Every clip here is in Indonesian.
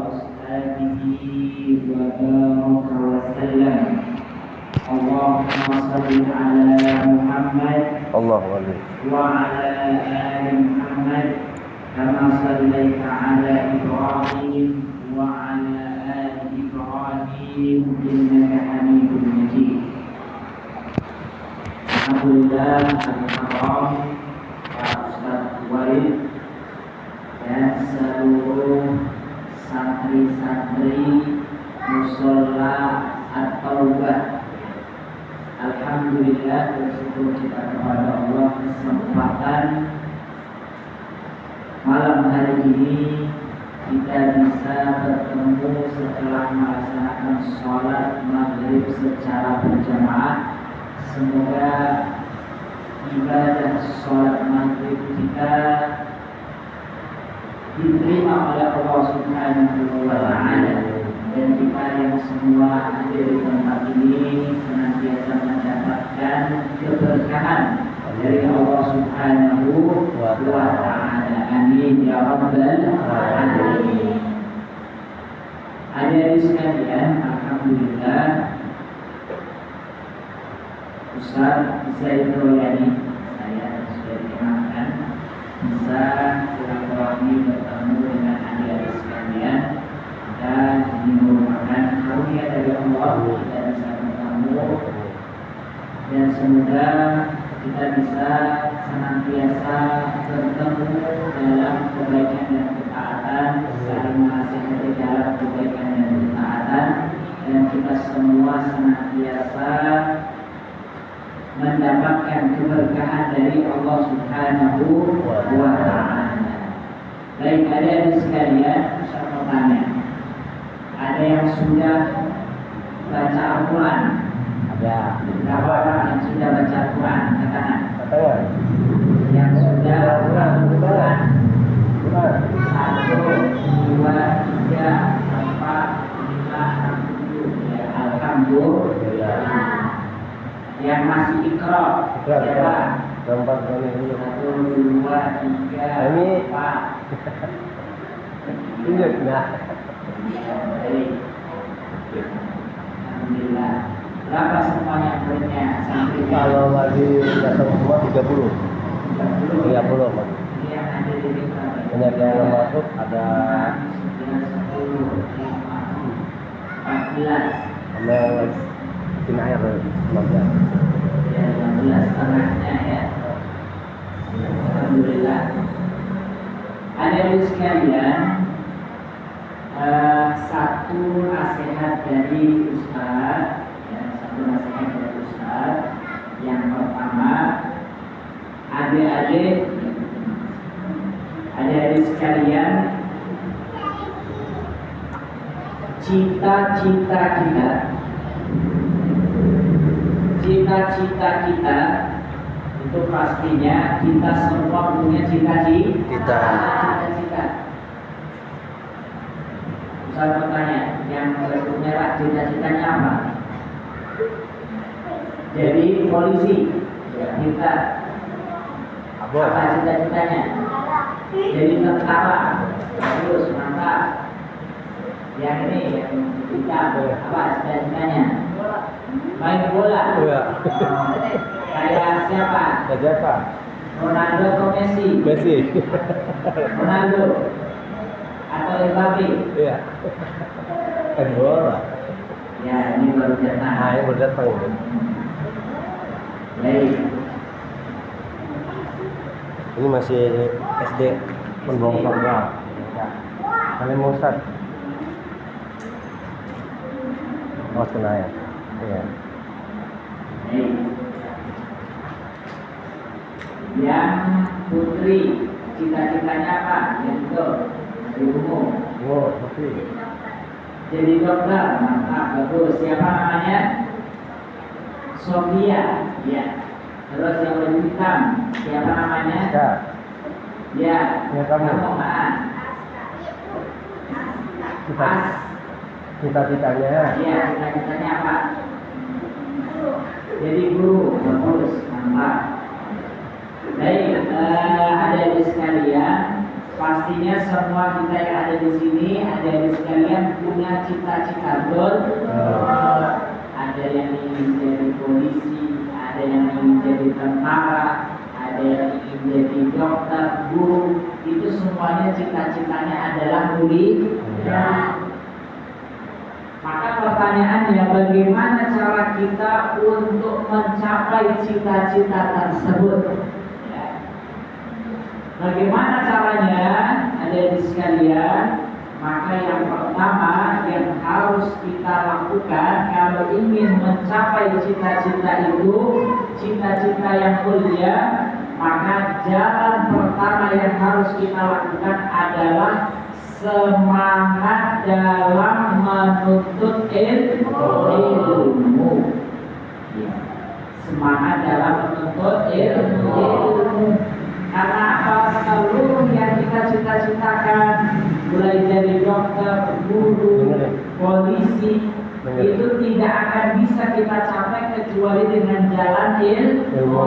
وأصحابه وبارك وسلم. اللهم صل على محمد وعلى آل محمد كما صليت على إبراهيم وعلى آل إبراهيم إنك حميد مجيد. Alhamdulillah, al-Haram, Pak Ustadz Walid dan seluruh santri-santri Musola At-Taubah. Alhamdulillah, bersyukur kita kepada Allah kesempatan malam hari ini kita bisa bertemu setelah melaksanakan sholat maghrib secara berjamaah. Semoga ibadah sholat maghrib kita diterima oleh Allah Subhanahu wa Ta'ala, dan kita yang semua ada di tempat ini senantiasa mendapatkan keberkahan dari Allah Subhanahu wa Ta'ala. Amin ya rabbal alamin. Hadirin sekalian, alhamdulillah Ustaz bisa diperoleh, saya sudah dikenalkan, bisa silaturahmi bertemu dengan adik-adik sekalian, dan ini merupakan karunia dari Allah kita bisa bertemu, dan semoga kita bisa senantiasa bertemu dalam kebaikan dan ketaatan, saling menasihati dalam kebaikan dan ketaatan, dan kita semua senantiasa mendapatkan keberkahan dari Allah Subhanahu wa Ta'ala. Baik, adik-adik sekalian, saya mau tanya, ada yang sudah baca Al-Quran? Ada. Berapa orang yang sudah baca Al-Quran? Katakan. Yang sudah Al-Quran? 1, 2, 3, 4, 5, 6, 7. Alhamdulillah. Yang masih ikrar siapa? 1, 2, 3, 4. Tunjuk nah. Alhamdulillah. Berapa semuanya muridnya? Kalau lagi datang semua 30. 30 Mas. Yang ada di ikrar. Banyak yang masuk ada 10, 14. Ada Cina air 15. Ya, 15 setengahnya ya. Alhamdulillah. Adik-adik sekalian, satu nasihat dari Ustaz, ya, satu nasihat dari Ustaz. Yang pertama, adik-adik sekalian, cita-cita kita itu pastinya kita semua punya cita-cita. Ustaz bertanya, yang merah cita-citanya apa? Jadi polisi. Kita apa cita-citanya? Jadi tentara. Terus mantap. Yang ini yang kita apa cita-citanya? Main bola. Iya. Kayak siapa? Siapa? Ronaldo atau Messi? Ronaldo atau Mbappe? Iya. Bola. Ya, ini baru datang. Ini baru datang. Baik. Ini masih SD Pondok Sorga. Kalian mau start? Oh, kena ya. Iya. Yang putri cita-citanya apa? Yang itu ibumu. Oh, putri. Jadi dokter. Mantap, bagus. Siapa namanya? Sofia. Ya. Terus yang lebih hitam, siapa namanya? Ya. Ya, kamu. Cita-citanya. Iya, cita-citanya apa? Jadi guru. Bagus, mantap. Baik, adik-adik sekalian, pastinya semua kita yang ada di sini, ada sekalian punya cita-cita, betul? Ada yang ingin jadi polisi, ada yang ingin jadi tentara, ada yang ingin jadi dokter, guru. Itu semuanya cita-citanya adalah mulia. Maka pertanyaannya, bagaimana cara kita untuk mencapai cita-cita tersebut? Bagaimana caranya? Ada di sekalian. Maka yang pertama yang harus kita lakukan kalau ingin mencapai cita-cita itu, cita-cita yang mulia, maka jalan pertama yang harus kita lakukan adalah semangat dalam menuntut ilmu. Semangat dalam menuntut ilmu. Karena apa? Seluruh yang kita cita-citakan, mulai dari dokter, guru, polisi, itu tidak akan bisa kita capai kecuali dengan jalan ilmu.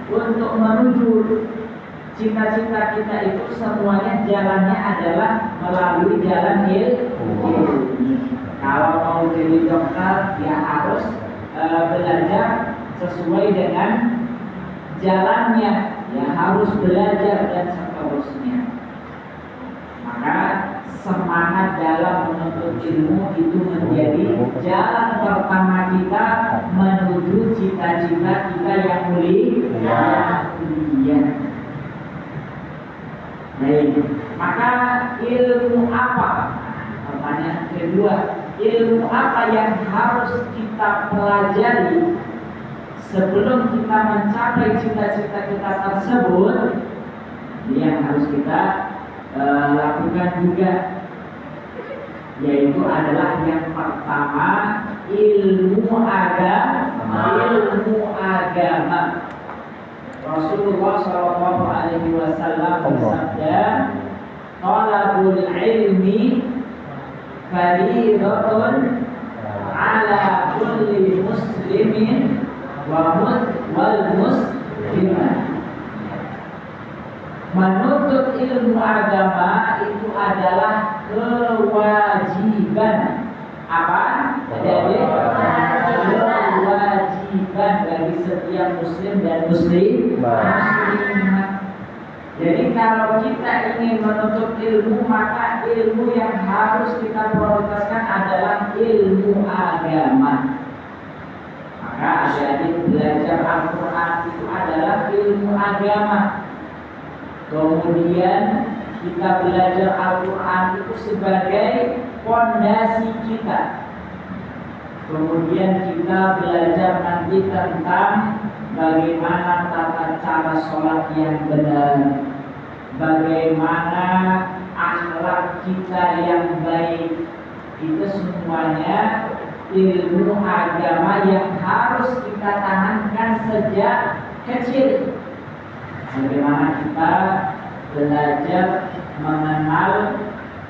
Untuk menuju cita-cita kita itu semuanya jalannya adalah melalui jalan ilmu. Kalau mau jadi dokter, ya harus belajar sesuai dengan jalannya, ya harus belajar dan seterusnya. Maka semangat dalam menuntut ilmu itu menjadi jalan pertama kita menuju cita-cita kita yang mulia. Baik, maka ilmu apa? Pertanyaan kedua, ilmu apa yang harus kita pelajari sebelum kita mencapai cita-cita kita tersebut? Ini yang harus kita lakukan juga, yaitu adalah yang pertama ilmu agama. Rasulullah SAW bersabda, "Talabul ilmi fariidatun ala kulli muslimin wal muslimah." Menuntut ilmu agama itu adalah kewajiban. Apa? Jadi kewajiban bagi setiap muslim dan muslimah. Jadi kalau kita ingin menuntut ilmu, maka ilmu yang harus kita prioritaskan adalah ilmu agama. Maka adik-adik belajar Al-Quran itu adalah ilmu agama. Kemudian kita belajar Al-Quran itu sebagai fondasi kita. Kemudian kita belajar nanti tentang bagaimana tata cara sholat yang benar, bagaimana akhlak kita yang baik. Itu semuanya ilmu agama yang harus kita tanamkan sejak kecil. Bagaimana kita belajar mengenal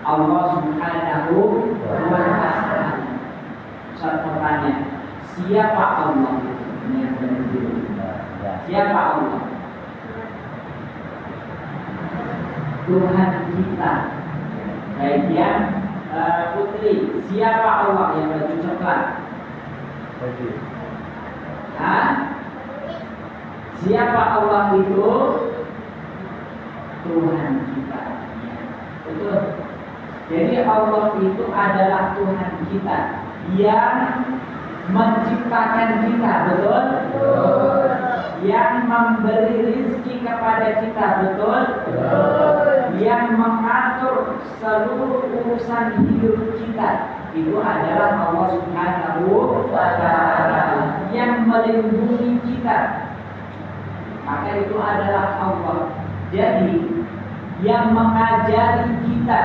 Allah Subhanahu wa Ta'ala. Satu pertanyaan, siapa Allah? Ini yang penting. Siapa Allah? Tuhan kita. Baik ya, Putri, siapa Allah yang baju coklat? Siapa Allah itu? Tuhan kita. Betul. Jadi Allah itu adalah Tuhan kita yang menciptakan kita, betul? Yang memberi rezeki kepada kita, betul? Yang mengatur seluruh urusan hidup kita, itu adalah Allah Subhanahu wa Ta'ala. Yang melindungi kita, maka itu adalah Allah. Jadi yang mengajari kita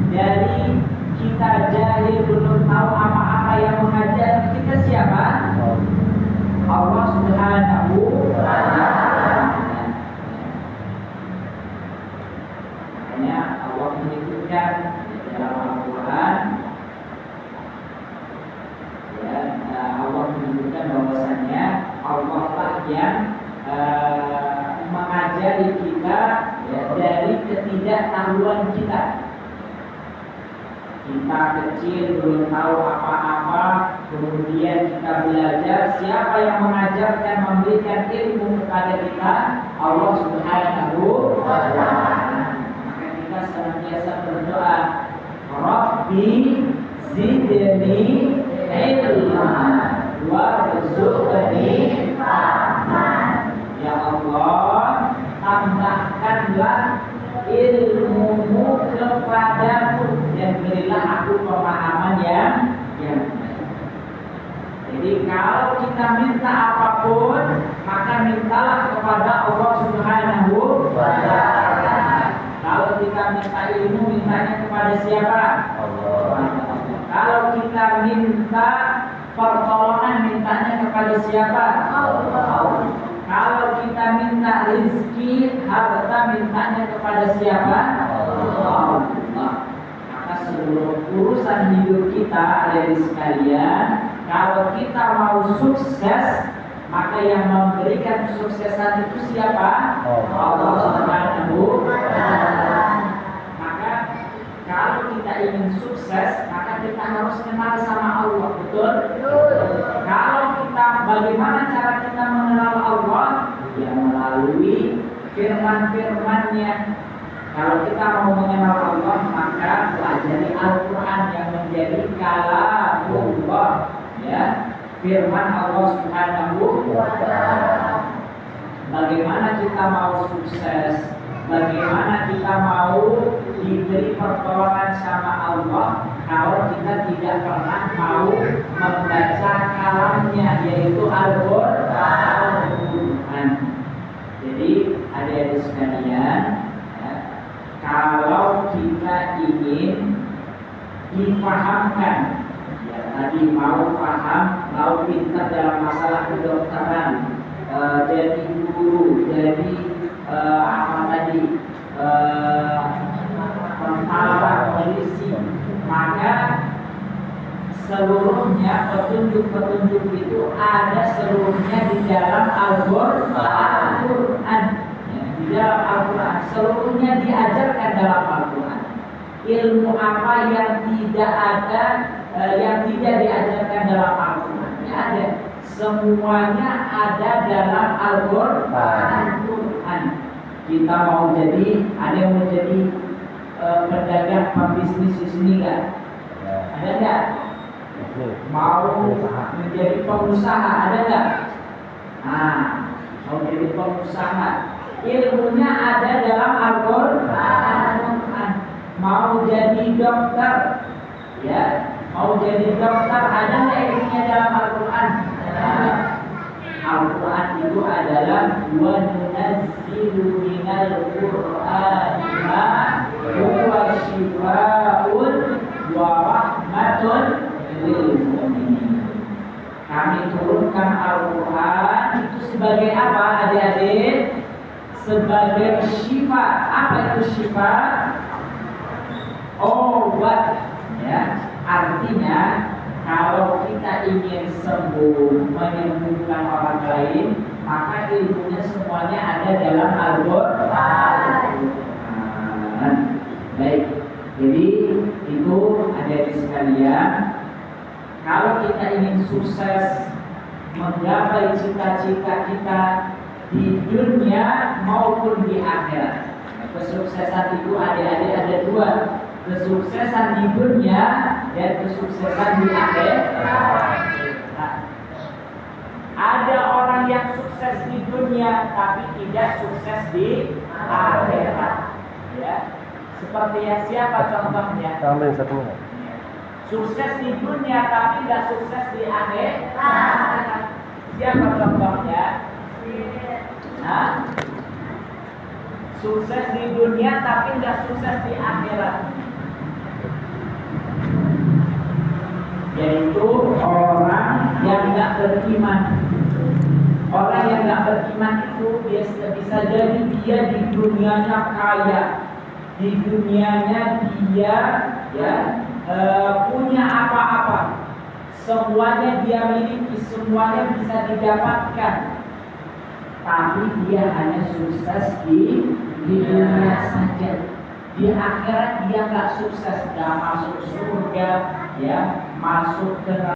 dari kita jahil belum tahu apa-apa, yang mengajari kita siapa? Allah Subhanahu wa Ta'ala. Makanya Allah menyebutkan dalam Al-Quran, ya, Allah menyebutkan bahwasannya Allah lah yang mengajari kita, ya, dari pengetahuan kita. Kita kecil belum tahu apa-apa, kemudian kita belajar. Siapa yang mengajarkan, memberikan ilmu kepada kita? Allah Subhanahu wa Ta'ala. Maka kita senantiasa berdoa, Rabbi zidni ilma warzuqni fahman. Ya Allah, tambahkanlah ilmumu kepadaku dan berilah aku pemahaman yang baik. Jadi kalau kita minta apapun, maka mintalah kepada Allah Subhanahu wa Ta'ala. Kalau kita minta ilmu, mintanya kepada siapa? Allah. Kalau kita minta pertolongan, mintanya kepada siapa? Allah. Kalau kita minta rezeki, harta, mintanya kepada siapa? Allah. Maka seluruh urusan hidup kita, adik sekalian, kalau kita mau sukses, maka yang memberikan kesuksesan itu siapa? Allah Subhanahu wa Ta'ala. Maka kalau kita ingin sukses, maka kita harus kenal sama Allah, betul? Kalau kita, bagaimana cara kita mengenal Allah? Ya melalui firman-firman-Nya. Kalau kita mau mengenal Allah, maka pelajari Al-Quran yang menjadi kalamullah, ya, firman Allah Subhanahu wa Ta'ala. Bagaimana kita mau sukses? Bagaimana kita mau diberi pertolongan sama Allah kalau kita tidak pernah mau membaca kalamnya, yaitu Al-Quran. Jadi adik-adik sekalian, ya, kalau kita ingin difahamkan, ya tadi mau paham, mau pintar dalam masalah kedokteran, jadi guru, jadi apa tadi, tentara, polisi, maka seluruhnya petunjuk-petunjuk itu ada seluruhnya di dalam Al-Quran. Ya, di dalam Al-Quran seluruhnya diajarkan dalam Al-Quran. Ilmu apa yang tidak ada, yang tidak diajarkan dalam Al-Quran? Ya, ada. Semuanya ada dalam Al-Quran. Kita mau jadi, ada yang mau jadi pedagang, pembisnis di sini nggak? Ada nggak? Mau menjadi pengusaha, ada nggak? Nah, mau jadi pengusaha, ilmunya ada dalam Al-Quran. Mau jadi dokter, ya, mau jadi dokter, ada nggak ilmunya dalam Al-Quran? Al-Quran itu adalah wa nunazzilu minal Qur'ani ma huwa shifaa'un wa rahmatun lil mu'minin. Kami turunkan Al-Quran itu sebagai apa, adik-adik? Sebagai syifa. Apa itu syifa? Obat, ya. Artinya kalau kita ingin sembuh, menyembuhkan orang lain, maka ilmunya semuanya ada dalam Al-Quran. Baik, jadi itu adik-adik sekalian, kalau kita ingin sukses menggapai cita-cita kita di dunia maupun di akhirat, kesuksesan itu adik-adik ada dua. Kesuksesan di dunia dan kesuksesan di akhirat. Nah, ada orang yang sukses di dunia tapi tidak sukses di akhirat. Ya, seperti yang siapa contohnya? Sukses di dunia tapi tidak sukses di akhirat. Siapa contohnya? Nah, sukses di dunia tapi tidak sukses di akhirat, yaitu orang yang tidak beriman. Orang yang tidak beriman itu bisa jadi dia di dunianya kaya, di dunianya dia ya punya apa-apa, semuanya dia miliki, semuanya bisa didapatkan, tapi dia hanya sukses di dunia saja. di akhirat dia nggak sukses, nggak masuk surga, ya, masuk ke